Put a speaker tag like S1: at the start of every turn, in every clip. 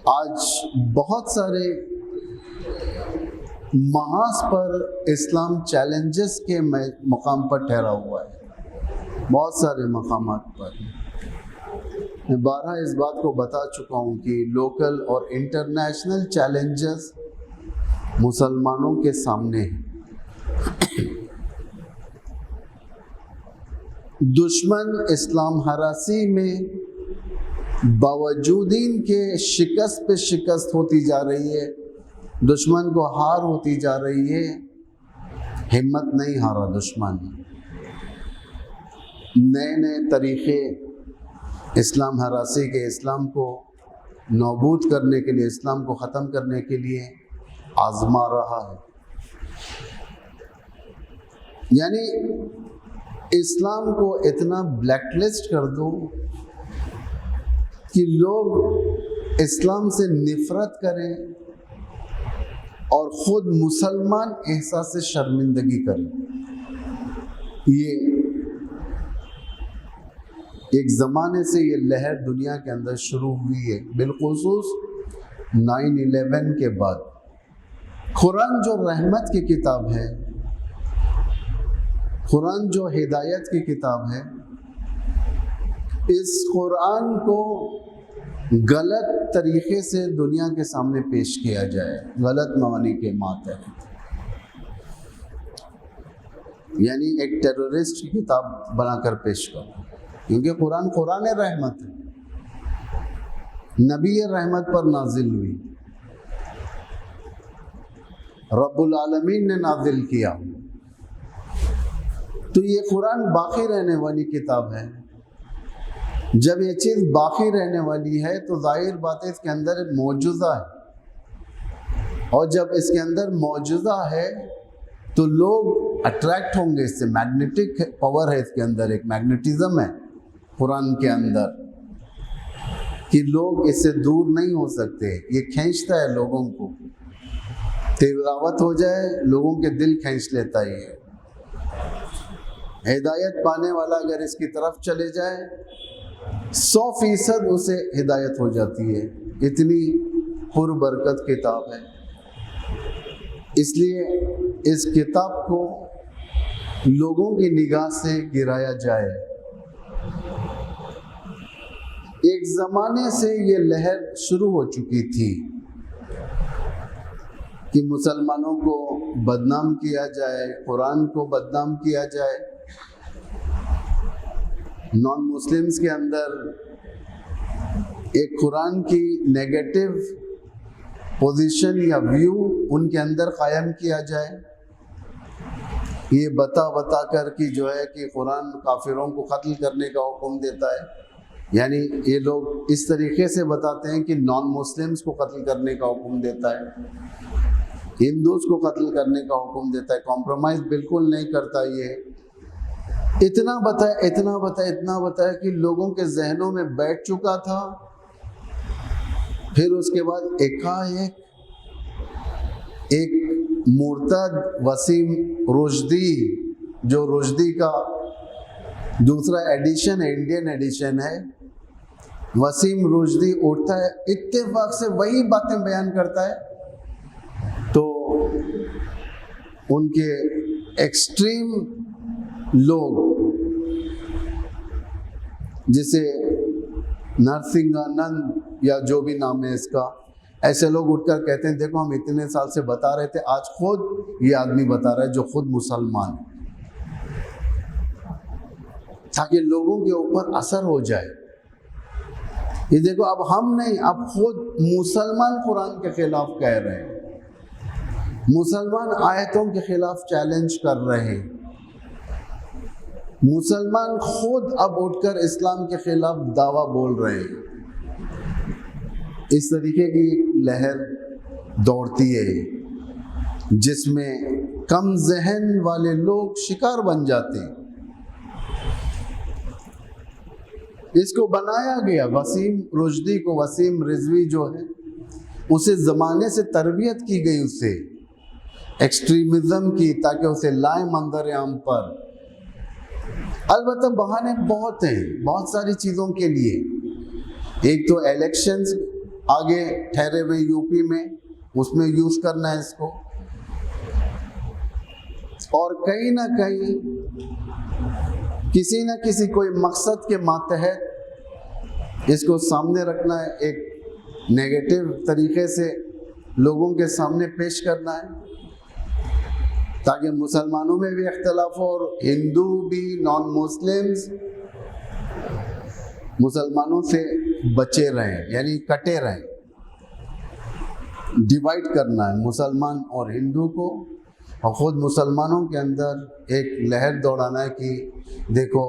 S1: आज बहुत सारे महाज पर इस्लाम चैलेंजेस के मकाम पर ठहरा हुआ है। बहुत सारे मकामात पर मैं बारहा इस बात को बता चुका हूँ कि लोकल और इंटरनेशनल चैलेंजेस मुसलमानों के सामने हैं। दुश्मन इस्लाम हरासी में बावजूद इनके शिकस्त पे शिकस्त होती जा रही है, दुश्मन को हार होती जा रही है। हिम्मत नहीं हारा दुश्मन, नए नए तरीक़े इस्लाम हरासी के, इस्लाम को नाबूद करने के लिए, इस्लाम को ख़त्म करने के लिए आज़मा रहा है। यानी इस्लाम को इतना ब्लैकलिस्ट कर दो कि लोग इस्लाम से नफ़रत करें और ख़ुद मुसलमान एहसास से शर्मिंदगी करें। ये एक ज़माने से ये लहर दुनिया के अंदर शुरू हुई है, बिलखुसूस 9/11 के बाद। कुरान जो रहमत की किताब है, कुरान जो हिदायत की किताब है, इस कुरान को गलत तरीक़े से दुनिया के सामने पेश किया जाए, गलत मानी के मातहत, यानी एक टेररिस्ट की किताब बनाकर पेश करो। क्योंकि कुरान कुरान रहमत है, नबी रहमत पर नाजिल हुई, रब्बुल आलमीन ने नाजिल किया। तो ये कुरान बाकी रहने वाली किताब है। जब ये चीज़ बाकी रहने वाली है तो जाहिर बात है इसके अंदर एक मौजूदा है, और जब इसके अंदर मौजूदा है तो लोग अट्रैक्ट होंगे इससे। मैग्नेटिक पावर है इसके अंदर, एक मैग्नेटिज्म है कुरान के अंदर कि लोग इससे दूर नहीं हो सकते। ये खींचता है लोगों को, तिलावत हो जाए लोगों के दिल खींच लेता है। ये हिदायत पाने वाला अगर इसकी तरफ चले जाए 100% उसे हिदायत हो जाती है। इतनी पुरबरकत किताब है, इसलिए इस किताब को लोगों की निगाह से गिराया जाए। एक ज़माने से ये लहर शुरू हो चुकी थी कि मुसलमानों को बदनाम किया जाए, कुरान को बदनाम किया जाए। नॉन मुस्लिम्स के अंदर एक कुरान की नेगेटिव पोजीशन या व्यू उनके अंदर कायम किया जाए, ये बता कर कि जो है कि कुरान काफिरों को कत्ल करने का हुक्म देता है। यानी ये लोग इस तरीके से बताते हैं कि नॉन मुस्लिम्स को कत्ल करने का हुक्म देता है, हिंदूज को कत्ल करने का हुक्म देता है, कॉम्प्रोमाइज़ बिल्कुल नहीं करता। ये इतना बताया कि लोगों के जहनों में बैठ चुका था। फिर उसके बाद एकाएक एक मुर्तद वसीम रुश्दी, जो रुश्दी का दूसरा एडिशन है, इंडियन एडिशन है, वसीम रुश्दी उठता है, इत्तेफाक से वही बातें बयान करता है। तो उनके एक्सट्रीम लोग, जिसे नरसिंहानंद या जो भी नाम है इसका, ऐसे लोग उठकर कहते हैं देखो हम इतने साल से बता रहे थे, आज खुद ये आदमी बता रहा है जो खुद मुसलमान है, ताकि लोगों के ऊपर असर हो जाए। ये देखो अब हम नहीं, अब खुद मुसलमान कुरान के खिलाफ कह रहे हैं, मुसलमान आयतों के खिलाफ चैलेंज कर रहे हैं, मुसलमान खुद अब उठकर इस्लाम के खिलाफ दावा बोल रहे हैं। इस तरीके की एक लहर दौड़ती है जिसमें कम जहन वाले लोग शिकार बन जाते हैं। इसको बनाया गया, वसीम रुश्दी को, वसीम रिजवी जो है उसे ज़माने से तरबियत की गई, उससे एक्सट्रीमिज़म की, ताकि उसे लाए मंजर आम पर। अलबत्ता बहाने बहुत हैं, बहुत सारी चीज़ों के लिए। एक तो इलेक्शंस आगे ठहरे हुए यूपी में, उसमें यूज़ करना है इसको। और कहीं ना कहीं किसी न किसी कोई मकसद के मातहत इसको सामने रखना है, एक नेगेटिव तरीके से लोगों के सामने पेश करना है, ताकि मुसलमानों में भी इख्तलाफ हो और हिंदू भी, नॉन मुस्लिम्स मुसलमानों से बचे रहें, यानी कटे रहें। डिवाइड करना है मुसलमान और हिंदू को, और ख़ुद मुसलमानों के अंदर एक लहर दौड़ाना है कि देखो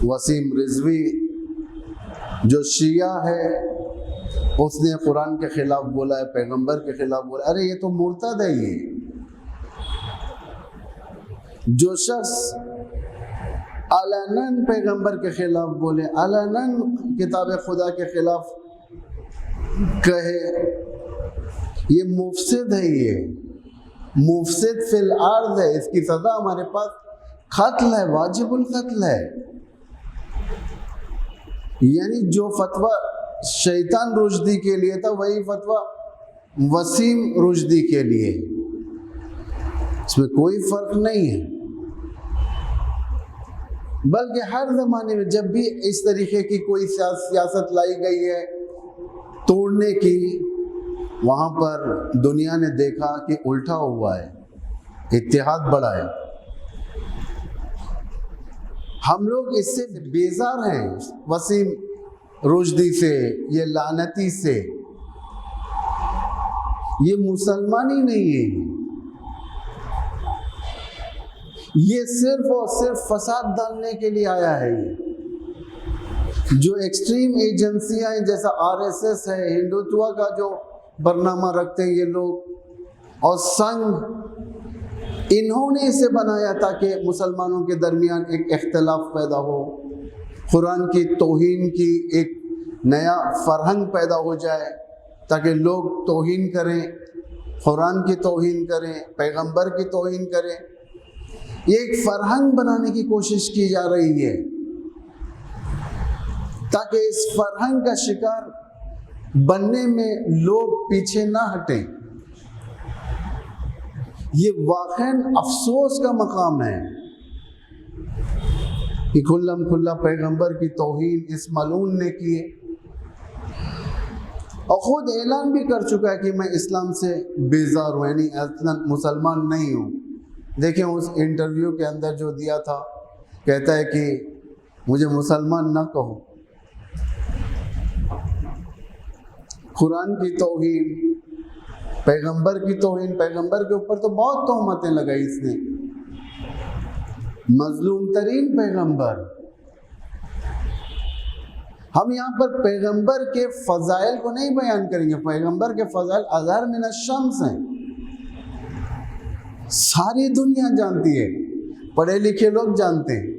S1: वसीम रिजवी जो शिया है उसने कुरान के ख़िलाफ़ बोला है, पैगंबर के ख़िलाफ़ बोला। अरे ये तो मुर्तद है। ये जो शख्स अलनन पैगंबर के ख़िलाफ़ बोले, अलनन किताब खुदा के ख़िलाफ़ कहे, ये मुफसिद है, ये मुफसिद फिल अर्द है। इसकी सज़ा हमारे पास क़त्ल है, वाजिबुल क़त्ल है। यानी जो फतवा शैतान रुश्दी के लिए था वही फतवा वसीम रुश्दी के लिए, इसमें कोई फ़र्क नहीं है। बल्कि हर ज़माने में जब भी इस तरीके की कोई सियासत लाई गई है तोड़ने की, वहाँ पर दुनिया ने देखा कि उल्टा हुआ है, इत्तेहाद बढ़ा है। हम लोग इससे बेजार हैं, वसीम रुश्दी से, ये लानती से। ये मुसलमान ही नहीं है, ये सिर्फ और सिर्फ फसाद डालने के लिए आया है। ये जो एक्सट्रीम एजेंसियां हैं जैसा आरएसएस है, हिंदुत्व का जो बरनामा रखते हैं ये लोग, और संघ, इन्होंने इसे बनाया ताकि मुसलमानों के दरमियान एक इख्तिलाफ पैदा हो, कुरान की तौहीन की एक नया फरहंग पैदा हो जाए, ताकि लोग तौहीन करें, कुरान की तौहीन करें, पैगंबर की तौहीन करें। ये एक फरहंग बनाने की कोशिश की जा रही है ताकि इस फरहंग का शिकार बनने में लोग पीछे ना हटें। ये वाक़ईन अफसोस का मकाम है कि खुल्लम खुल्ला पैगंबर की तौहीन इस मलून ने की है, और ख़ुद ऐलान भी कर चुका है कि मैं इस्लाम से बेजार हूँ, यानी असलन मुसलमान नहीं हूँ। देखें उस इंटरव्यू के अंदर जो दिया था, कहता है कि मुझे मुसलमान ना कहो, कुरान की तौहीन, पैगंबर की तौहीन, पैगंबर के ऊपर तो बहुत तोहमतें लगाई इसने, मजलूम तरीन पैगंबर। हम यहाँ पर पैगंबर के फ़ज़ाइल को नहीं बयान करेंगे, पैगंबर के फ़ज़ाइल अज़हर मिन अश-शम्स हैं, सारी दुनिया जानती है, पढ़े लिखे लोग जानते हैं।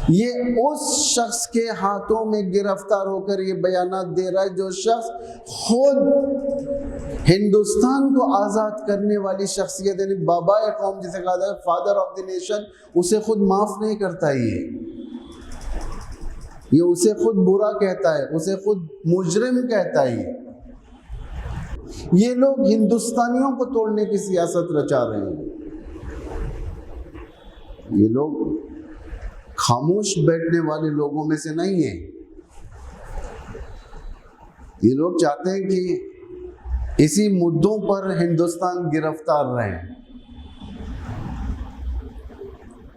S1: ये उस शख्स के हाथों में गिरफ्तार होकर ये बयानात दे रहा है जो शख्स खुद हिंदुस्तान को आज़ाद करने वाली शख्सियत, यानी बाबा कौम जिसे कहा जाए, फादर ऑफ द नेशन, उसे खुद माफ़ नहीं करता। ये उसे खुद बुरा कहता है, उसे खुद मुजरिम कहता है। ये लोग हिंदुस्तानियों को तोड़ने की सियासत रचा रहे हैं। ये लोग खामोश बैठने वाले लोगों में से नहीं है। ये लोग चाहते हैं कि इसी मुद्दों पर हिंदुस्तान गिरफ्तार रहे।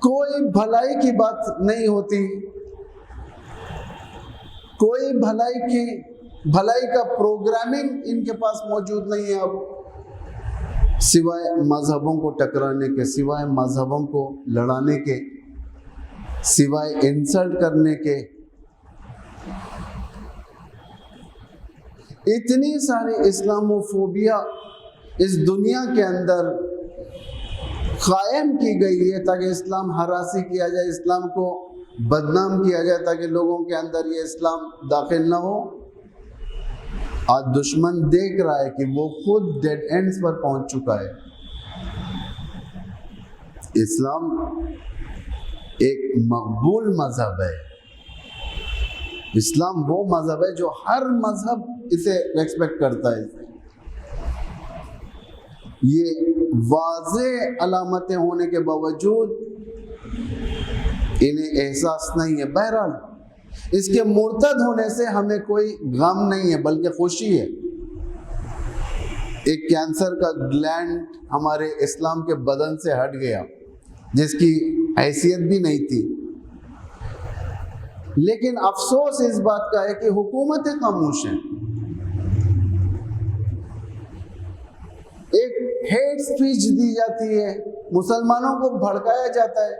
S1: कोई भलाई की बात नहीं होती, कोई भलाई का प्रोग्रामिंग इनके पास मौजूद नहीं है अब, सिवाय मजहबों को टकराने के, सिवाय मजहबों को लड़ाने के, सिवाय इंसल्ट करने के। इतनी सारी इस्लामोफोबिया इस दुनिया के अंदर कायम की गई है ताकि इस्लाम हरासी किया जाए, इस्लाम को बदनाम किया जाए, ताकि लोगों के अंदर ये इस्लाम दाखिल ना हो। आज दुश्मन देख रहा है कि वो खुद डेड एंड्स पर पहुंच चुका है। इस्लाम एक मकबूल मजहब है, इस्लाम वो मजहब है जो हर मजहब इसे रेस्पेक्ट करता है। ये वाज़े अलामतें होने के बावजूद इन्हें एहसास नहीं है। बहरहाल इसके मुर्तद होने से हमें कोई गम नहीं है बल्कि खुशी है। एक कैंसर का ग्लैंड हमारे इस्लाम के बदन से हट गया जिसकी हैसियत भी नहीं थी, लेकिन अफसोस इस बात का है कि हुकूमतें खामोश हैं। एक हेट स्पीच दी जाती है, मुसलमानों को भड़काया जाता है।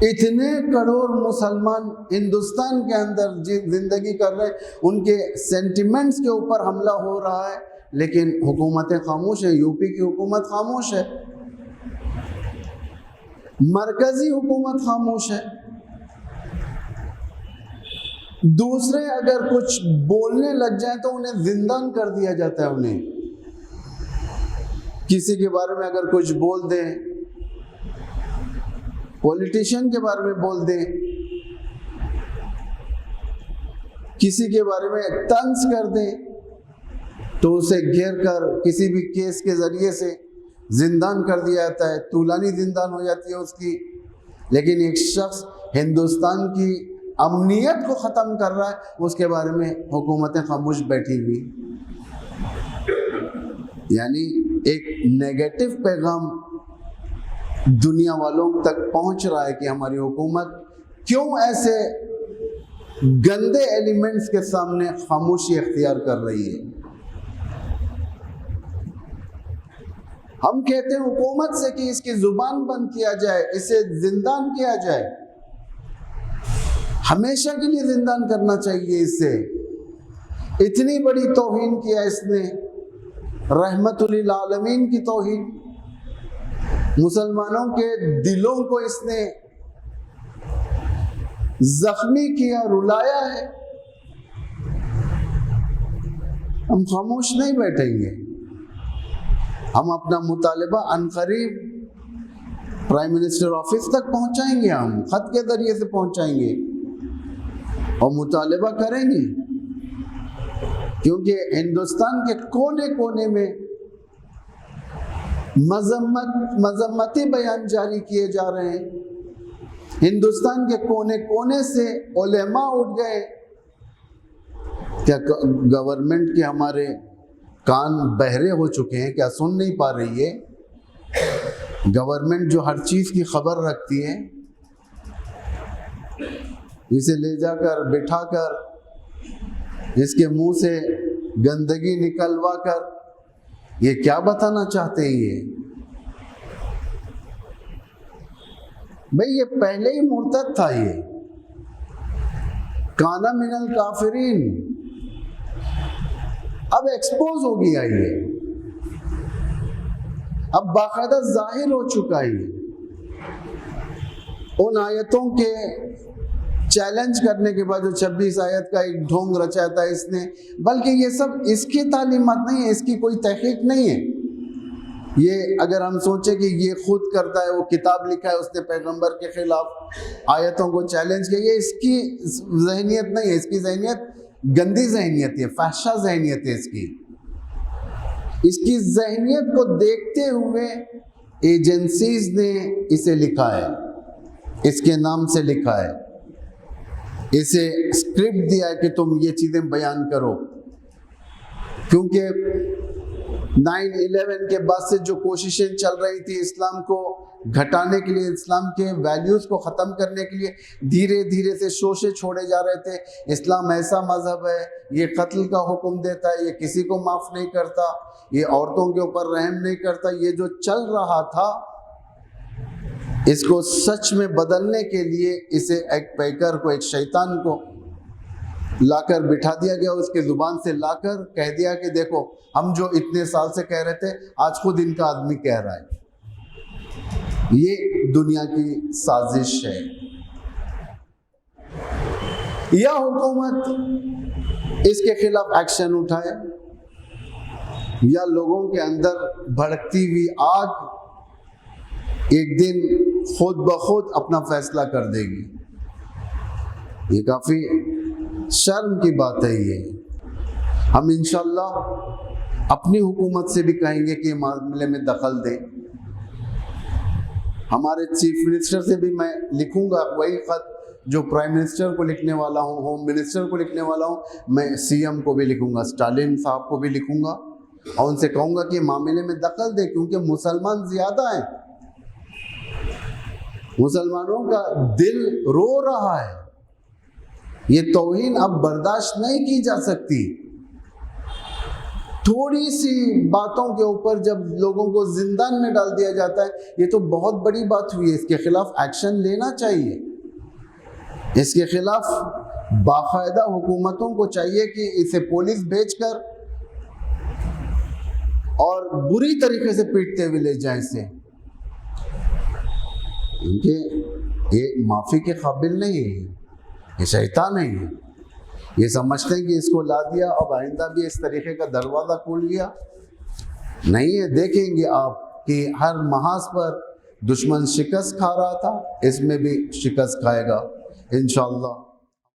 S1: इतने करोड़ मुसलमान हिंदुस्तान के अंदर जिंदगी कर रहे हैं, उनके सेंटिमेंट्स के ऊपर हमला हो रहा है, लेकिन हुकूमतें खामोश है। यूपी की हुकूमत खामोश है, मरकजी हुकूमत खामोश है। दूसरे अगर कुछ बोलने लग जाए तो उन्हें जिंदान कर दिया जाता है। उन्हें किसी के बारे में अगर कुछ बोल दें, पॉलिटिशियन के बारे में बोल दें, किसी के बारे में तंज कर दें, तो उसे घेर कर किसी भी केस के जरिए से जिंदान कर दिया जाता है, तूलानी जिंदान हो जाती है उसकी। लेकिन एक शख्स हिंदुस्तान की अमनियत को ख़त्म कर रहा है, उसके बारे में हुकूमतें खामोश बैठी हुई। यानी एक नेगेटिव पैगाम दुनिया वालों तक पहुंच रहा है कि हमारी हुकूमत क्यों ऐसे गंदे एलिमेंट्स के सामने खामोशी इख्तियार कर रही है। हम कहते हैं हुकूमत से कि इसकी जुबान बंद किया जाए, इसे जिंदान किया जाए, हमेशा के लिए जिंदान करना चाहिए। इससे इतनी बड़ी तौहीन किया इसने, रहमतुल आलमीन की तौहीन, मुसलमानों के दिलों को इसने जख्मी किया, रुलाया है। हम खामोश नहीं बैठेंगे। हम अपना मुतालिबा अनकरीब प्राइम मिनिस्टर ऑफिस तक पहुंचाएंगे, हम खत के जरिए से पहुंचाएंगे और मुतालिबा करेंगे, क्योंकि हिंदुस्तान के कोने कोने में मजम्मती बयान जारी किए जा रहे हैं। हिंदुस्तान के कोने कोने से उलेमा उठ गए। क्या गवर्नमेंट के हमारे कान बहरे हो चुके हैं? क्या सुन नहीं पा रही है? गवर्नमेंट जो हर चीज़ की खबर रखती है, इसे ले जाकर बिठाकर इसके मुंह से गंदगी निकलवा कर ये क्या बताना चाहते हैं? ये भाई ये पहले ही मुर्तद था, ये काना मिनल काफिरीन, अब एक्सपोज हो गया, ये अब बाकायदा जाहिर हो चुका है। उन आयतों के चैलेंज करने के बाद जो 26 आयत का एक ढोंग रचा था इसने, बल्कि ये सब इसकी तालीमात नहीं है, इसकी कोई तहकीक नहीं है। ये अगर हम सोचें कि ये खुद करता है, वो किताब लिखा है उसने पैगंबर के खिलाफ आयतों को चैलेंज किया, ये इसकी जहनियत नहीं है। इसकी जहनियत गंदी जहनियत है, फहशा जहनियत है इसकी। इसकी जहनियत को देखते हुए एजेंसीज ने इसे लिखा है, इसके नाम से लिखा है, इसे स्क्रिप्ट दिया है कि तुम ये चीज़ें बयान करो। क्योंकि 9/11 के बाद से जो कोशिशें चल रही थी इस्लाम को घटाने के लिए, इस्लाम के वैल्यूज़ को ख़त्म करने के लिए, धीरे धीरे से शोशे छोड़े जा रहे थे। इस्लाम ऐसा मज़हब है, ये कत्ल का हुक्म देता है, ये किसी को माफ़ नहीं करता, ये औरतों के ऊपर रहम नहीं करता। ये जो चल रहा था, इसको सच में बदलने के लिए इसे एक पैकर को, एक शैतान को लाकर बिठा दिया गया। उसके ज़ुबान से लाकर कह दिया कि देखो, हम जो इतने साल से कह रहे थे, आज खुद इनका आदमी कह रहा है। ये दुनिया की साजिश है। या हुकूमत इसके खिलाफ एक्शन उठाए, या लोगों के अंदर भड़कती हुई आग एक दिन खुद ब खुद अपना फैसला कर देगी। ये काफ़ी शर्म की बात है ये। हम इंशाल्लाह अपनी हुकूमत से भी कहेंगे कि मामले में दखल दें। हमारे चीफ मिनिस्टर से भी मैं लिखूंगा वही खत जो प्राइम मिनिस्टर को लिखने वाला हूँ, होम मिनिस्टर को लिखने वाला हूँ, मैं सीएम को भी लिखूंगा, स्टालिन साहब को भी लिखूंगा और उनसे कहूँगा कि मामले में दखल दे, क्योंकि मुसलमान ज़्यादा हैं, मुसलमानों का दिल रो रहा है। ये तौहीन अब बर्दाश्त नहीं की जा सकती। थोड़ी सी बातों के ऊपर जब लोगों को जिंदान में डाल दिया जाता है, ये तो बहुत बड़ी बात हुई है। इसके खिलाफ एक्शन लेना चाहिए। इसके खिलाफ बाकायदा हुकूमतों को चाहिए कि इसे पुलिस भेजकर और बुरी तरीके से पीटते हुए ले जाए इसे, क्योंकि ये माफ़ी के काबिल नहीं है, ये शैतान नहीं है। ये समझते हैं कि इसको ला दिया, अब आइंदा भी इस तरीके का दरवाज़ा खोल गया। नहीं है, देखेंगे आप कि हर महाज पर दुश्मन शिकस्त खा रहा था, इसमें भी शिकस्त खाएगा इंशाअल्लाह।